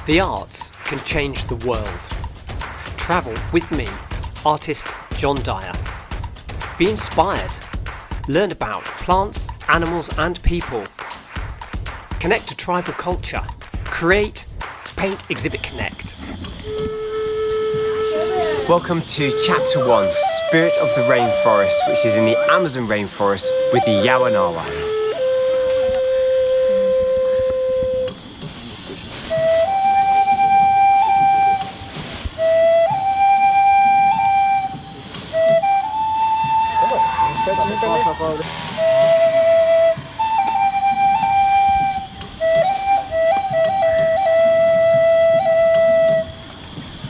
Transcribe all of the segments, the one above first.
The arts can change the world. Travel with me, artist John Dyer. Be inspired. Learn about plants, animals and people. Connect to tribal culture. Create, paint, exhibit, connect. Welcome to Chapter 1, Spirit of the Rainforest, which is in the Amazon rainforest with the Yawanawa.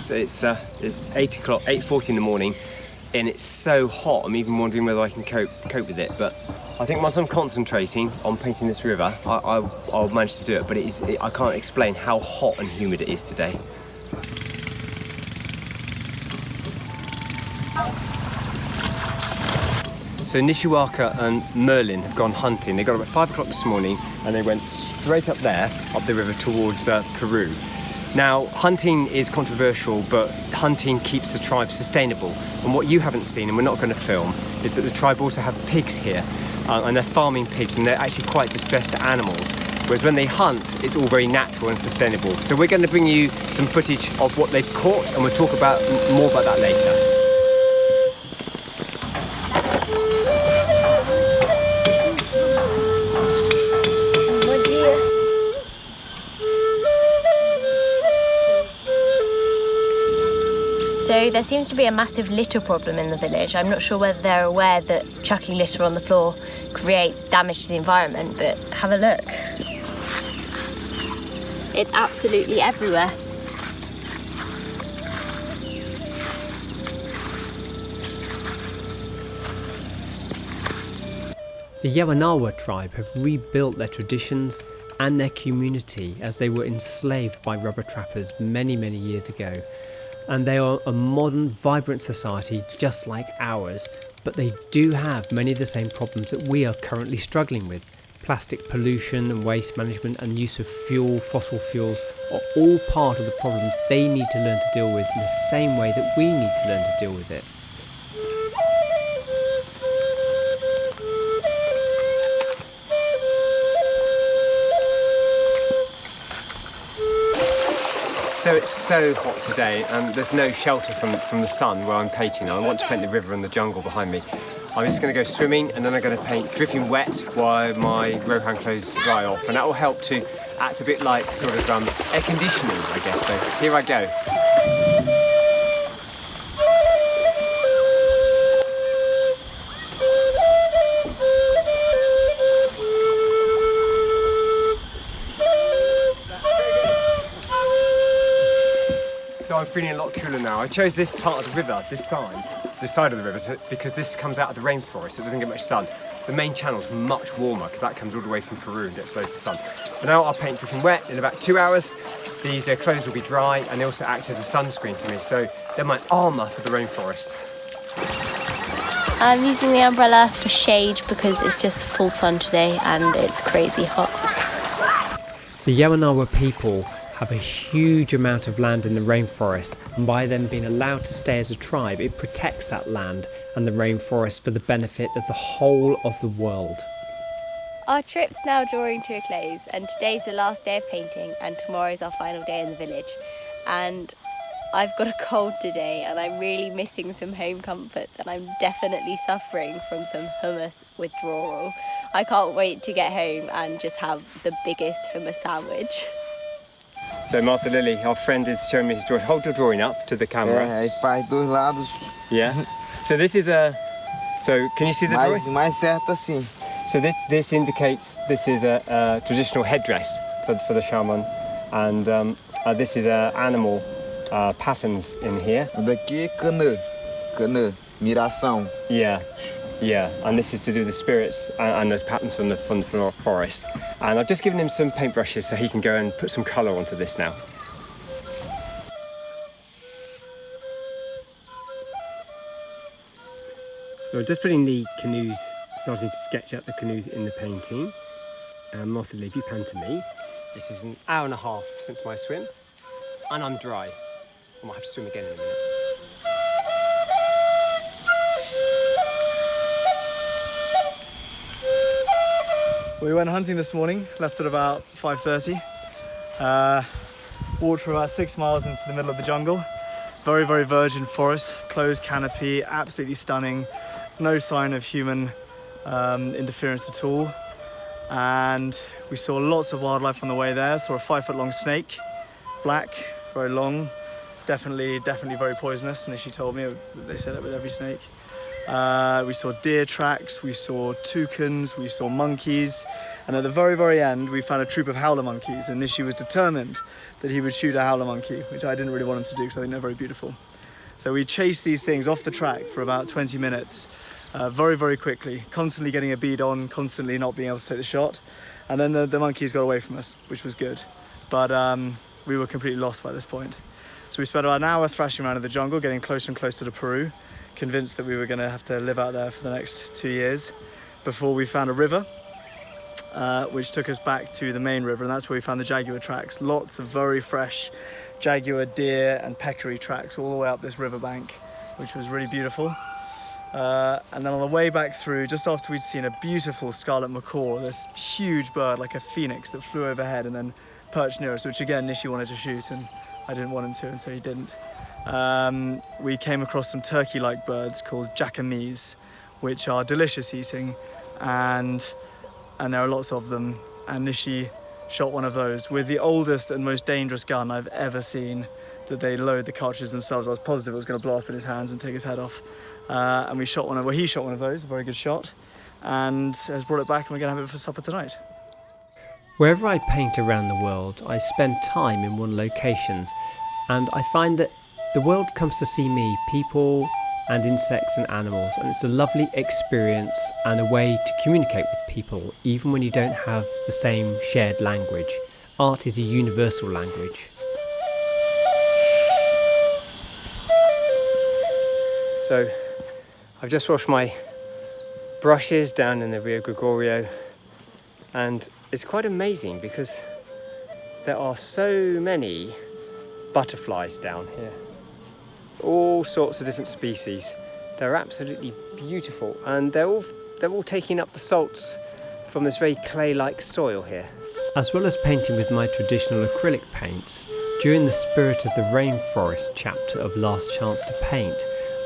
So it's 8:40 in the morning, and it's so hot. I'm even wondering whether I can cope with it. But I think once I'm concentrating on painting this river, I'll manage to do it. But I can't explain how hot and humid it is today. So Nishiwaka and Merlin have gone hunting. They got up at 5 o'clock this morning and they went straight up there, up the river towards Peru. Now, hunting is controversial, but hunting keeps the tribe sustainable. And what you haven't seen, and we're not going to film, is that the tribe also have pigs here, and they're farming pigs, and they're actually quite distressed animals. Whereas when they hunt, it's all very natural and sustainable. So we're going to bring you some footage of what they've caught, and we'll talk more about that later. So there seems to be a massive litter problem in the village. I'm not sure whether they're aware that chucking litter on the floor creates damage to the environment, but have a look. It's absolutely everywhere. The Yawanawa tribe have rebuilt their traditions and their community as they were enslaved by rubber trappers many years ago. And they are a modern, vibrant society just like ours, but they do have many of the same problems that we are currently struggling with. Plastic pollution and waste management and use of fossil fuels are all part of the problems they need to learn to deal with in the same way that we need to learn to deal with it. So it's so hot today and there's no shelter from the sun where I'm painting. I want to paint the river and the jungle behind me. I'm just going to go swimming and then I'm going to paint dripping wet while my Rohan clothes dry off, and that will help to act a bit like sort of air conditioning, I guess. So here I go. So I'm feeling a lot cooler now. I chose this part of the river, this side of the river, because this comes out of the rainforest, so it doesn't get much sun. The main channel's much warmer, because that comes all the way from Peru and gets loads of sun. But now I'll paint dripping wet in about 2 hours. These clothes will be dry, and they also act as a sunscreen to me, so they're my armour for the rainforest. I'm using the umbrella for shade because it's just full sun today and it's crazy hot. The Yawanawa people have a huge amount of land in the rainforest, and by them being allowed to stay as a tribe, it protects that land and the rainforest for the benefit of the whole of the world. Our trip's now drawing to a close, and today's the last day of painting and tomorrow's our final day in the village. And I've got a cold today and I'm really missing some home comforts, and I'm definitely suffering from some hummus withdrawal. I can't wait to get home and just have the biggest hummus sandwich. So Martha Lily, our friend, is showing me his drawing. Hold your drawing up to the camera. Faz dois lados. Yeah. So this is a. So can you see the drawing? Mais certo assim. So this indicates this is a traditional headdress for the shaman, and this is animal patterns in here. Daqui é canã, miração. Yeah, and this is to do with the spirits and those patterns from the forest. And I've just given him some paintbrushes so he can go and put some colour onto this now. So I'm just putting the canoes, starting to sketch out the canoes in the painting. Martha Lee, if you pan to me. This is an hour and a half since my swim. and I'm dry. I might have to swim again in a minute. We went hunting this morning, left at about 5:30. Walked for about 6 miles into the middle of the jungle. Very, very virgin forest, closed canopy, absolutely stunning. No sign of human interference at all. And we saw lots of wildlife on the way there. Saw a 5-foot-long snake, black, very long, definitely very poisonous. And as she told me, they say that with every snake. We saw deer tracks, we saw toucans, we saw monkeys, and at the very, very end, we found a troop of howler monkeys, and Nishi was determined that he would shoot a howler monkey, which I didn't really want him to do because I think they're very beautiful. So we chased these things off the track for about 20 minutes, very, very quickly, constantly getting a bead on, constantly not being able to take the shot, and then the monkeys got away from us, which was good, but we were completely lost by this point. So we spent about an hour thrashing around in the jungle, getting closer and closer to Peru, convinced that we were going to have to live out there for the next 2 years before we found a river which took us back to the main river, and that's where we found the jaguar tracks. Lots of very fresh jaguar, deer and peccary tracks all the way up this riverbank, which was really beautiful. And then on the way back through, just after we'd seen a beautiful scarlet macaw, this huge bird like a phoenix that flew overhead and then perched near us, which again Nishi wanted to shoot and I didn't want him to, and so he didn't. We came across some turkey-like birds called jackamees, which are delicious eating, and there are lots of them. And Nishi shot one of those with the oldest and most dangerous gun I've ever seen, that they load the cartridges themselves. I was positive it was going to blow up in his hands and take his head off. And he shot one of those, a very good shot, and has brought it back, and we're going to have it for supper tonight. Wherever I paint around the world, I spend time in one location, and I find that the world comes to see me, people and insects and animals, and it's a lovely experience and a way to communicate with people, even when you don't have the same shared language. Art is a universal language. So I've just washed my brushes down in the Rio Gregorio, and it's quite amazing because there are so many butterflies down here. All sorts of different species. They're absolutely beautiful, and they're all taking up the salts from this very clay-like soil here. As well as painting with my traditional acrylic paints, during the Spirit of the Rainforest chapter of Last Chance to Paint,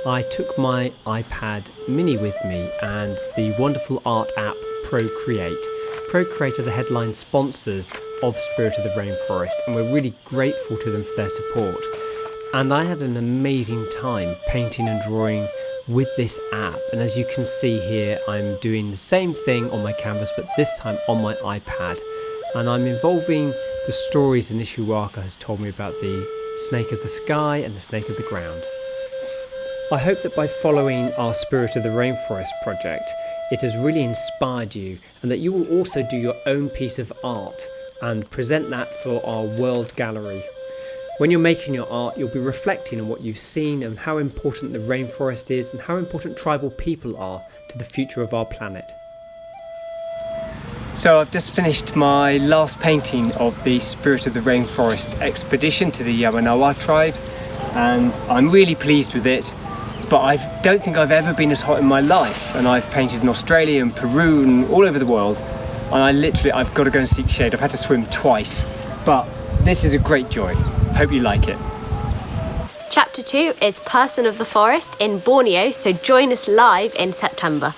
I took my iPad mini with me and the wonderful art app Procreate. Procreate are the headline sponsors of Spirit of the Rainforest, and we're really grateful to them for their support. And I had an amazing time painting and drawing with this app, and as you can see here, I'm doing the same thing on my canvas, but this time on my iPad, and I'm involving the stories that Nishiwaka has told me about the snake of the sky and the snake of the ground. I hope that by following our Spirit of the Rainforest project, it has really inspired you, and that you will also do your own piece of art and present that for our world gallery. When you're making your art, you'll be reflecting on what you've seen and how important the rainforest is and how important tribal people are to the future of our planet. So I've just finished my last painting of the Spirit of the Rainforest expedition to the Yamanawa tribe, and I'm really pleased with it. But I don't think I've ever been as hot in my life, and I've painted in Australia and Peru and all over the world, and I've got to go and seek shade. I've had to swim twice, but this is a great joy. Hope you like it. Chapter 2 is Person of the Forest in Borneo, so join us live in September.